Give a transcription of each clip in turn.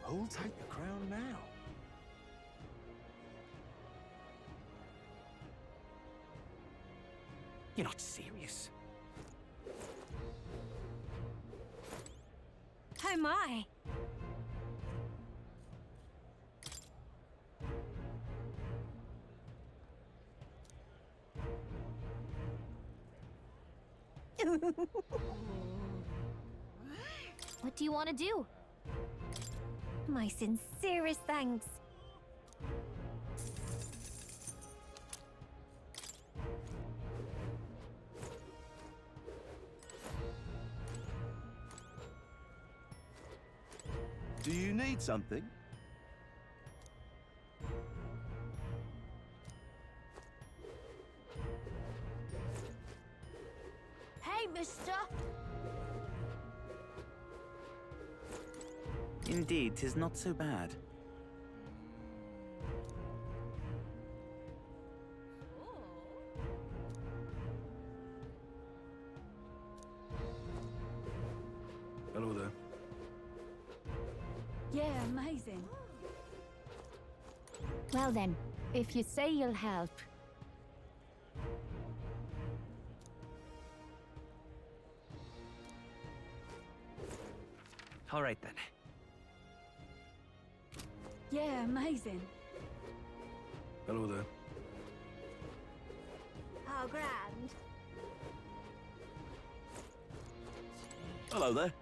Who'll take the crown now? You're not serious. Oh my! What do you want to do? My sincerest thanks. Do you need something? Hey, mister! Indeed, 'tis not so bad. Hello there. Yeah, amazing. Well then, if you say you'll help. All right then. Yeah, amazing. Hello there. Oh, grand. Hello there.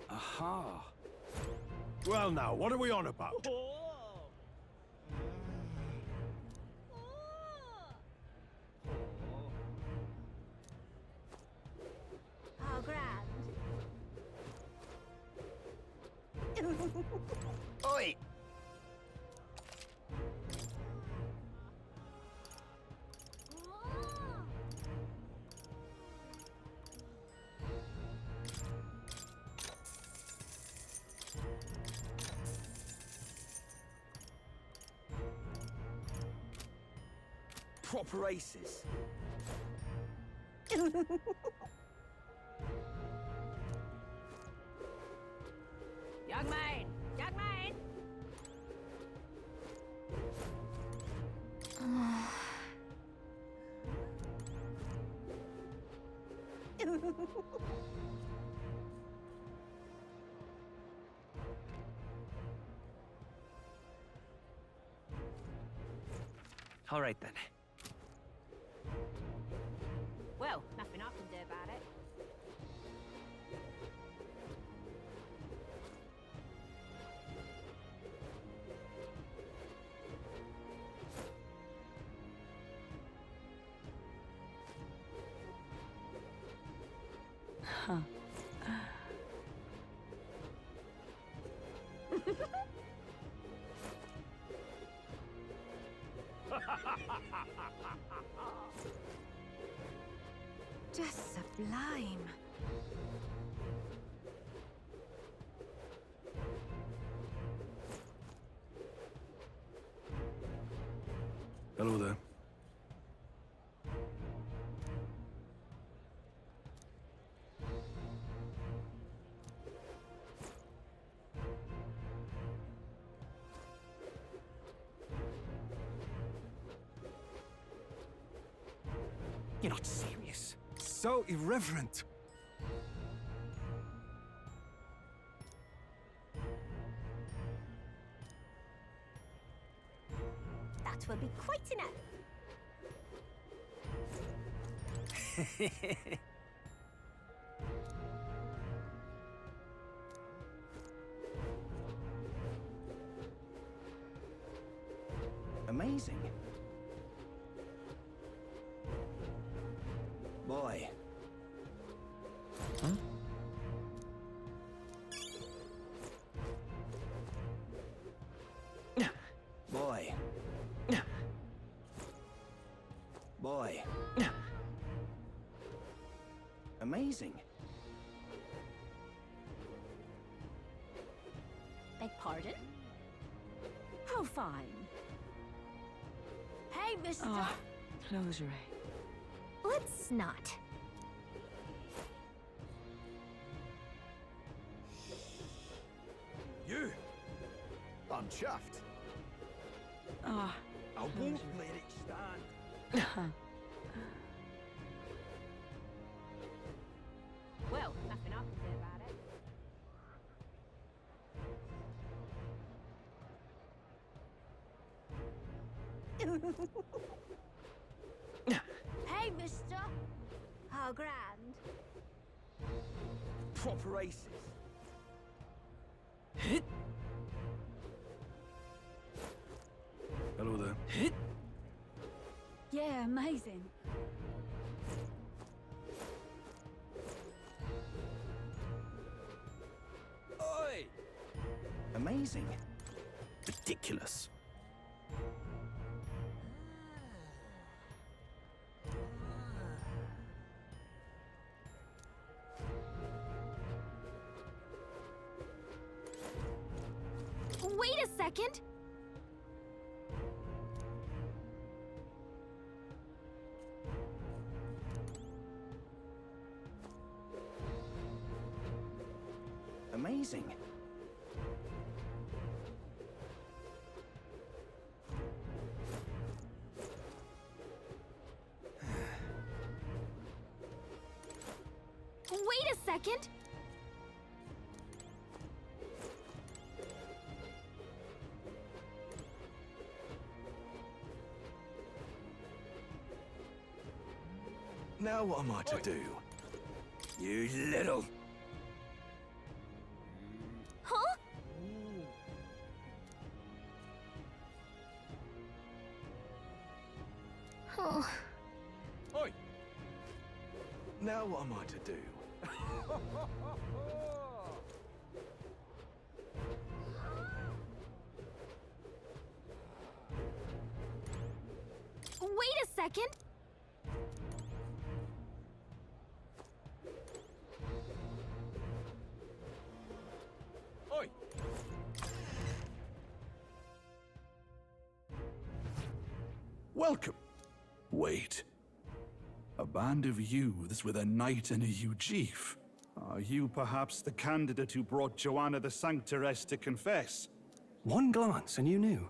Aha. Well now, what are we on about? Oh, grand. Oi! Proper aces. Young man! Young man! All right then. Well, nothing I can do about it. Huh. Just sublime. Hello there. You're not serious. So irreverent. That will be quite enough. Amazing. Boy. Huh? Boy. Boy. Amazing. Beg Pardon? How fine. Hey, mister! Closery. Let's not. You? I'm chuffed. Ah, I won't let it stand. Well, nothing I can do about it. Hey, mister! How grand. Proper aces. Hello there. yeah, amazing. Oi! Amazing. Ridiculous. Wait a second! Amazing. Wait a second! Now what am I to do? You little... Huh? Oh. Oi! Now what am I to do? Wait a second! Oi! Welcome. Wait. A band of youths with a knight and a eugif. Are you perhaps the candidate who brought Joanna the Sanctoress to confess? One glance and you knew.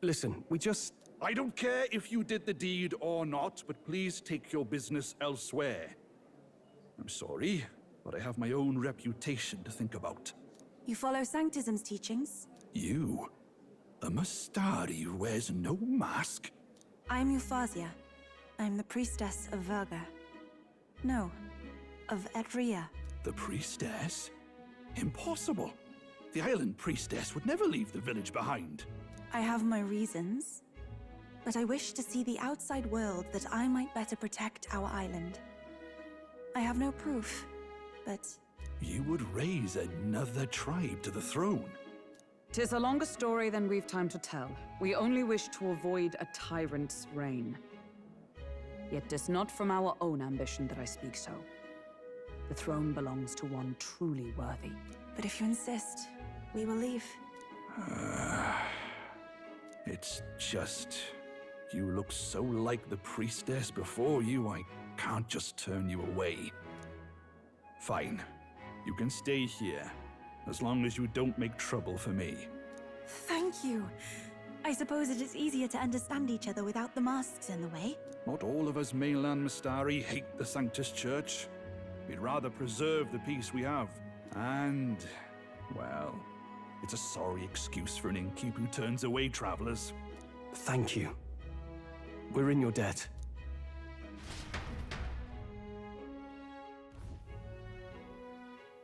Listen, we just... I don't care if you did the deed or not, but please take your business elsewhere. I'm sorry, but I have my own reputation to think about. You follow Sanctism's teachings? You? A Mustari who wears no mask? I'm Euphausia. I'm the priestess of Verga. No, of Edria. The priestess? Impossible. The island priestess would never leave the village behind. I have my reasons, but I wish to see the outside world that I might better protect our island. I have no proof, but... You would raise another tribe to the throne. 'Tis a longer story than we've time to tell. We only wish to avoid a tyrant's reign. Yet 'tis not from our own ambition that I speak so. The throne belongs to one truly worthy. But if you insist, we will leave. It's just... You look so like the priestess before you, I can't just turn you away. Fine. You can stay here, as long as you don't make trouble for me. Thank you. I suppose it is easier to understand each other without the masks in the way. Not all of us mainland Mistari hate the Sanctus Church. We'd rather preserve the peace we have. And, well, it's a sorry excuse for an innkeep who turns away travelers. Thank you. We're in your debt.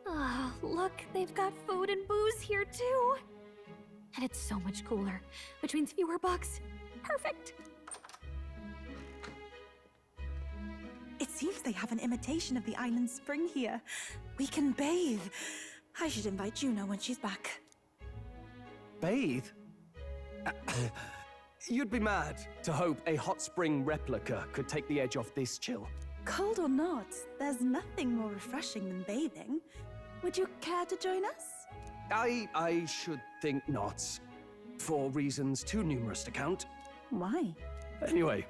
Ah, look, they've got food and booze here too. And it's so much cooler, which means fewer bugs. Perfect. It seems they have an imitation of the island spring here. We can bathe. I should invite Juno when she's back. Bathe? You'd be mad to hope a hot spring replica could take the edge off this chill. Cold or not, there's nothing more refreshing than bathing. Would you care to join us? I should think not. For reasons too numerous to count. Why? Anyway,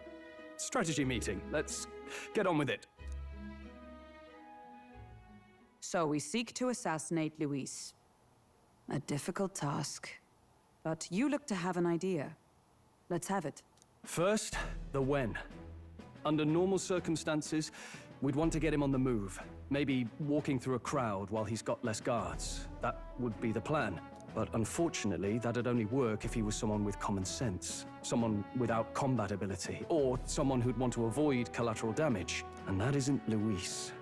strategy meeting. Let's get on with it. So we seek to assassinate Luis. A difficult task. But you look to have an idea. Let's have it. First, the when. Under normal circumstances, we'd want to get him on the move. Maybe walking through a crowd while he's got less guards. That would be the plan. But unfortunately, that'd only work if he was someone with common sense. Someone without combat ability. Or someone who'd want to avoid collateral damage. And that isn't Luis.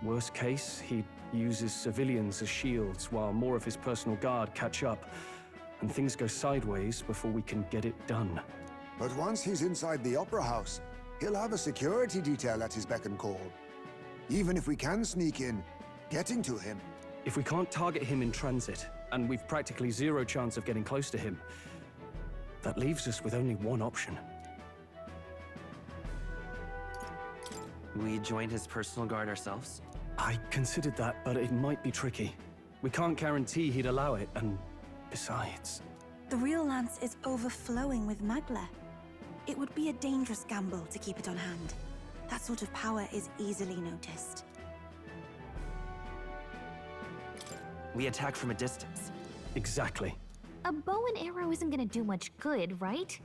Worst case, he uses civilians as shields while more of his personal guard catch up. And things go sideways before we can get it done. But once he's inside the Opera House, he'll have a security detail at his beck and call. Even if we can sneak in, getting to him. If we can't target him in transit, and we've practically zero chance of getting close to him, that leaves us with only one option. We join his personal guard ourselves? I considered that, but it might be tricky. We can't guarantee he'd allow it, and besides... The real lance is overflowing with Magla. It would be a dangerous gamble to keep it on hand. That sort of power is easily noticed. We attack from a distance. Exactly. A bow and arrow isn't gonna do much good, right?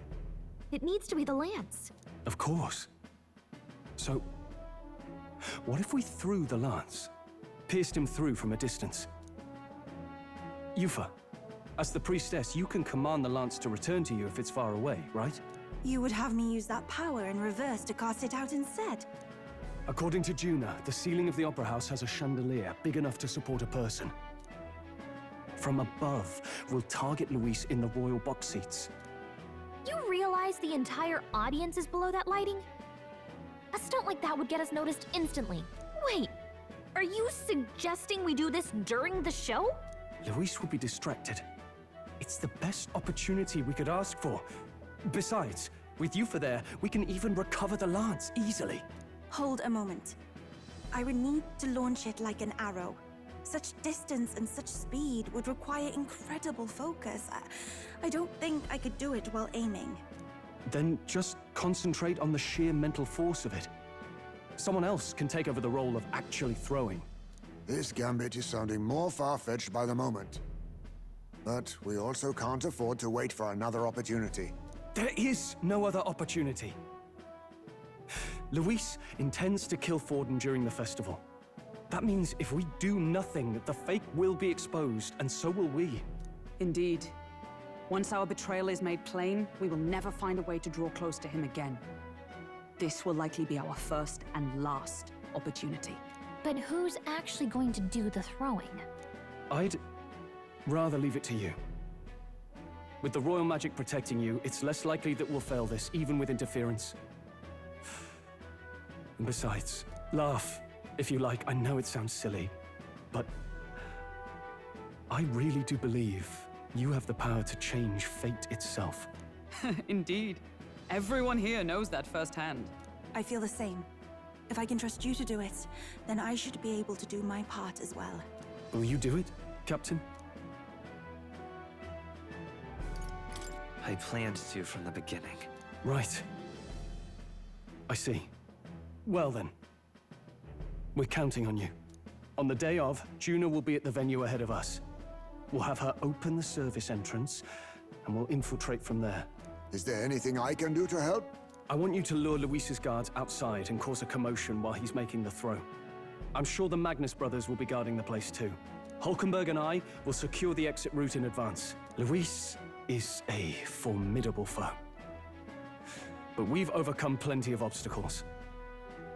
It needs to be the lance. Of course. So, what if we threw the lance? Pierced him through from a distance? Yufa, as the priestess, you can command the lance to return to you if it's far away, right? You would have me use that power in reverse to cast it out instead? According to Juna, the ceiling of the Opera House has a chandelier big enough to support a person. From above, we'll target Luis in the royal box seats. You realize the entire audience is below that lighting? A stunt like that would get us noticed instantly. Wait, are you suggesting we do this during the show? Luis will be distracted. It's the best opportunity we could ask for. Besides, with Yufa there, we can even recover the lance easily. Hold a moment. I would need to launch it like an arrow. Such distance and such speed would require incredible focus. I don't think I could do it while aiming. Then just concentrate on the sheer mental force of it. Someone else can take over the role of actually throwing. This gambit is sounding more far-fetched by the moment. But we also can't afford to wait for another opportunity. There is no other opportunity. Luis intends to kill Forden during the festival. That means if we do nothing, the fake will be exposed, and so will we. Indeed. Once our betrayal is made plain, we will never find a way to draw close to him again. This will likely be our first and last opportunity. But who's actually going to do the throwing? I'd rather leave it to you. With the royal magic protecting you, it's less likely that we'll fail this, even with interference. And besides, laugh, if you like. I know it sounds silly, but I really do believe you have the power to change fate itself. Indeed. Everyone here knows that firsthand. I feel the same. If I can trust you to do it, then I should be able to do my part as well. Will you do it, Captain? I planned to from the beginning. Right. I see. Well then. We're counting on you. On the day of, Juna will be at the venue ahead of us. We'll have her open the service entrance, and we'll infiltrate from there. Is there anything I can do to help? I want you to lure Luis's guards outside and cause a commotion while he's making the throw. I'm sure the Magnus brothers will be guarding the place too. Hulkenberg and I will secure the exit route in advance. Luis is a formidable foe. But we've overcome plenty of obstacles.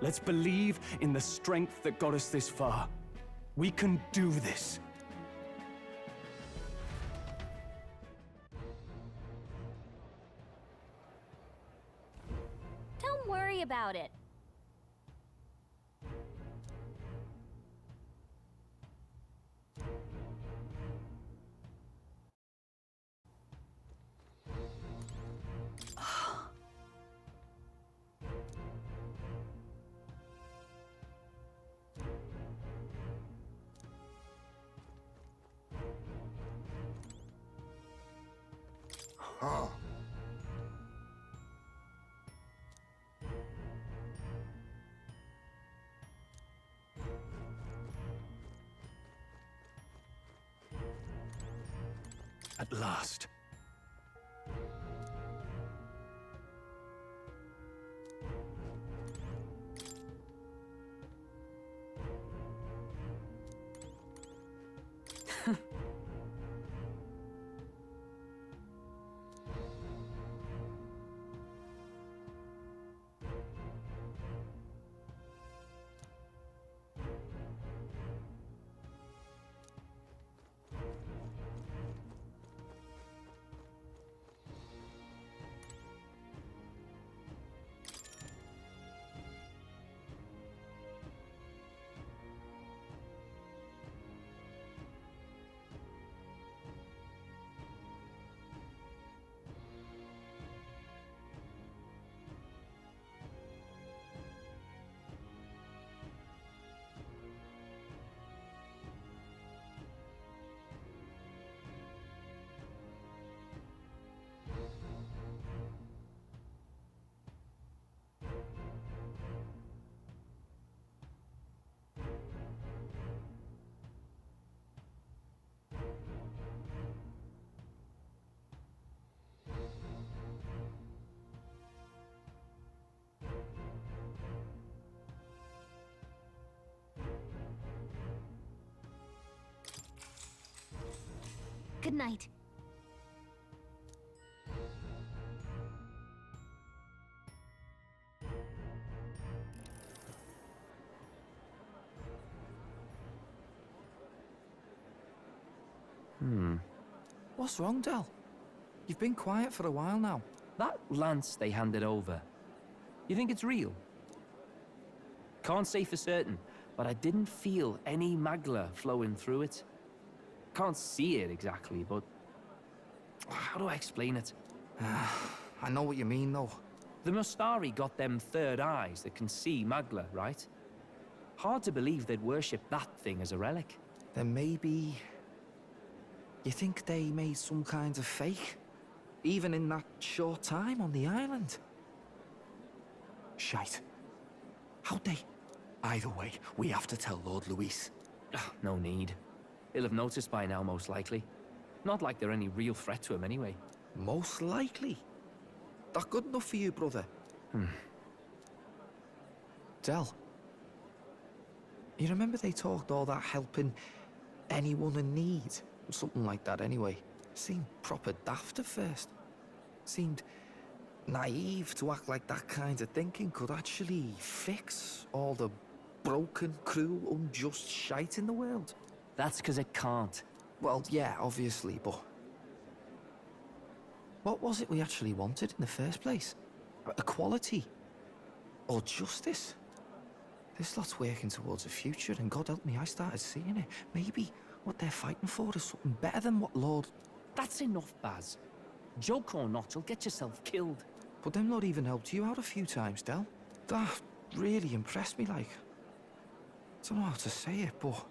Let's believe in the strength that got us this far. We can do this. Don't worry about it. Huh. At last. Good night. What's wrong, Del? You've been quiet for a while now. That lance they handed over, you think it's real? Can't say for certain, but I didn't feel any magla flowing through it. Can't see it exactly, but how do I explain it? I know what you mean, though. The Mustari got them third eyes that can see magla, right? Hard to believe they'd worship that thing as a relic. Then maybe... You think they made some kind of fake? Even in that short time on the island? Shite. How'd they... Either way, we have to tell Lord Luis. No need. He'll have noticed by now, most likely. Not like they're any real threat to him anyway. Most likely? That good enough for you, brother? Del, you remember they talked all that helping anyone in need? Something like that anyway. Seemed proper daft at first. Seemed naive to act like that kind of thinking could actually fix all the broken, cruel, unjust shite in the world. That's because it can't. Well, yeah, obviously, but... What was it we actually wanted in the first place? Equality? Or justice? This lot's working towards a future, and God help me, I started seeing it. Maybe what they're fighting for is something better than what Lord... That's enough, Baz. Joke or not, you'll get yourself killed. But them not even helped you out a few times, Del. That really impressed me, like... I don't know how to say it, but...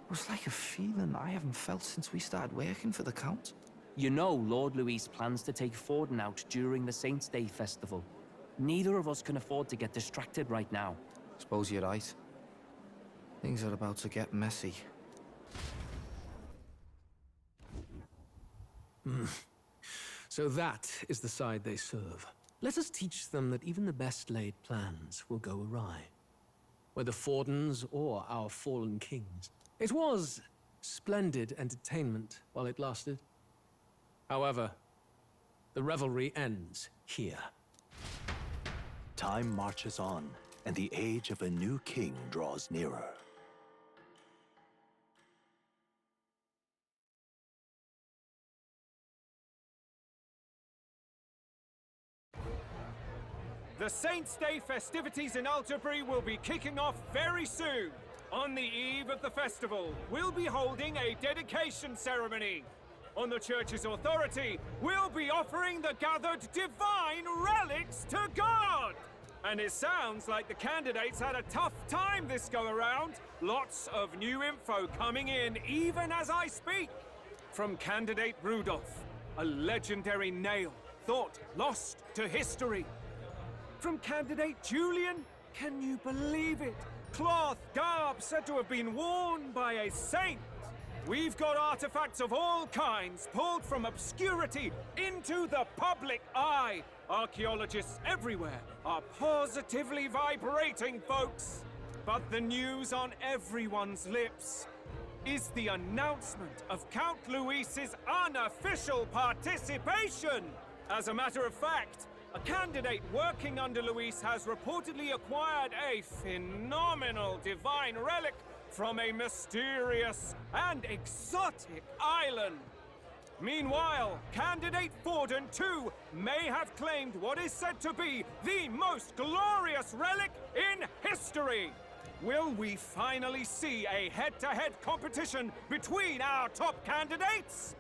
It was like a feeling I haven't felt since we started working for the Count. You know Lord Luis plans to take Forden out during the Saints' Day festival. Neither of us can afford to get distracted right now. Suppose you're right. Things are about to get messy. So that is the side they serve. Let us teach them that even the best laid plans will go awry. Whether Forden's or our fallen kings. It was splendid entertainment while it lasted. However, the revelry ends here. Time marches on, and the age of a new king draws nearer. The Saints' Day festivities in Altabury will be kicking off very soon. On the eve of the festival, we'll be holding a dedication ceremony. On the church's authority, we'll be offering the gathered divine relics to God! And it sounds like the candidates had a tough time this go-around. Lots of new info coming in, even as I speak. From candidate Rudolph, a legendary nail, thought lost to history. From candidate Julian, can you believe it? Cloth garb said to have been worn by a saint. We've got artifacts of all kinds pulled from obscurity into the public eye. Archaeologists everywhere are positively vibrating, folks. But the news on everyone's lips is the announcement of Count Luis's unofficial participation. As a matter of fact, a candidate working under Luis has reportedly acquired a phenomenal divine relic from a mysterious and exotic island. Meanwhile, candidate Forden, too, may have claimed what is said to be the most glorious relic in history. Will we finally see a head-to-head competition between our top candidates?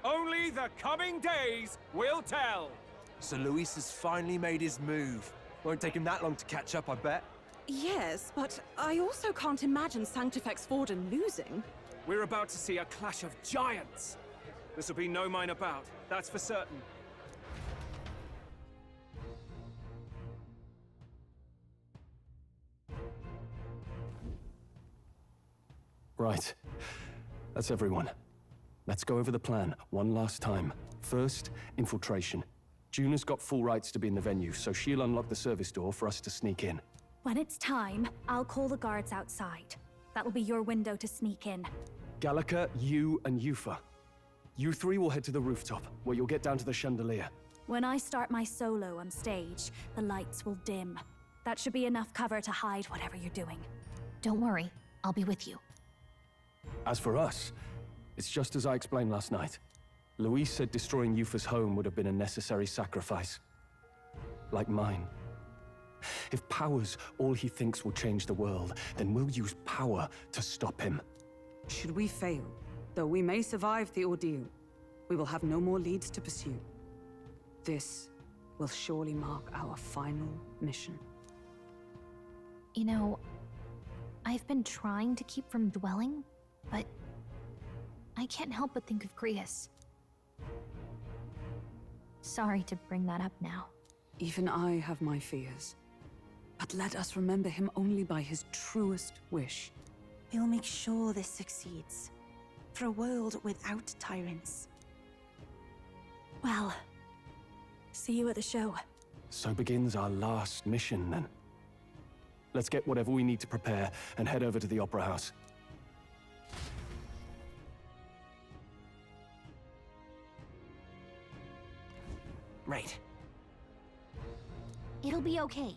Only the coming days will tell. So Luis has finally made his move. Won't take him that long to catch up, I bet. Yes, but I also can't imagine Sanctifex Forden losing. We're about to see a clash of giants. This will be no minor bout, that's for certain. Right. That's everyone. Let's go over the plan one last time. First, infiltration. Juna's got full rights to be in the venue, so she'll unlock the service door for us to sneak in. When it's time, I'll call the guards outside. That'll be your window to sneak in. Gallica, you, and Yufa. You three will head to the rooftop, where you'll get down to the chandelier. When I start my solo on stage, the lights will dim. That should be enough cover to hide whatever you're doing. Don't worry, I'll be with you. As for us, it's just as I explained last night. Luis said destroying Yufa's home would have been a necessary sacrifice. Like mine. If power's all he thinks will change the world, then we'll use power to stop him. Should we fail, though we may survive the ordeal, we will have no more leads to pursue. This will surely mark our final mission. You know, I've been trying to keep from dwelling, but I can't help but think of Grius. Sorry to bring that up now. Even I have my fears. But let us remember him only by his truest wish. We'll make sure this succeeds. For a world without tyrants. Well, see you at the show. So begins our last mission, then. Let's get whatever we need to prepare and head over to the Opera House. Right. It'll be okay.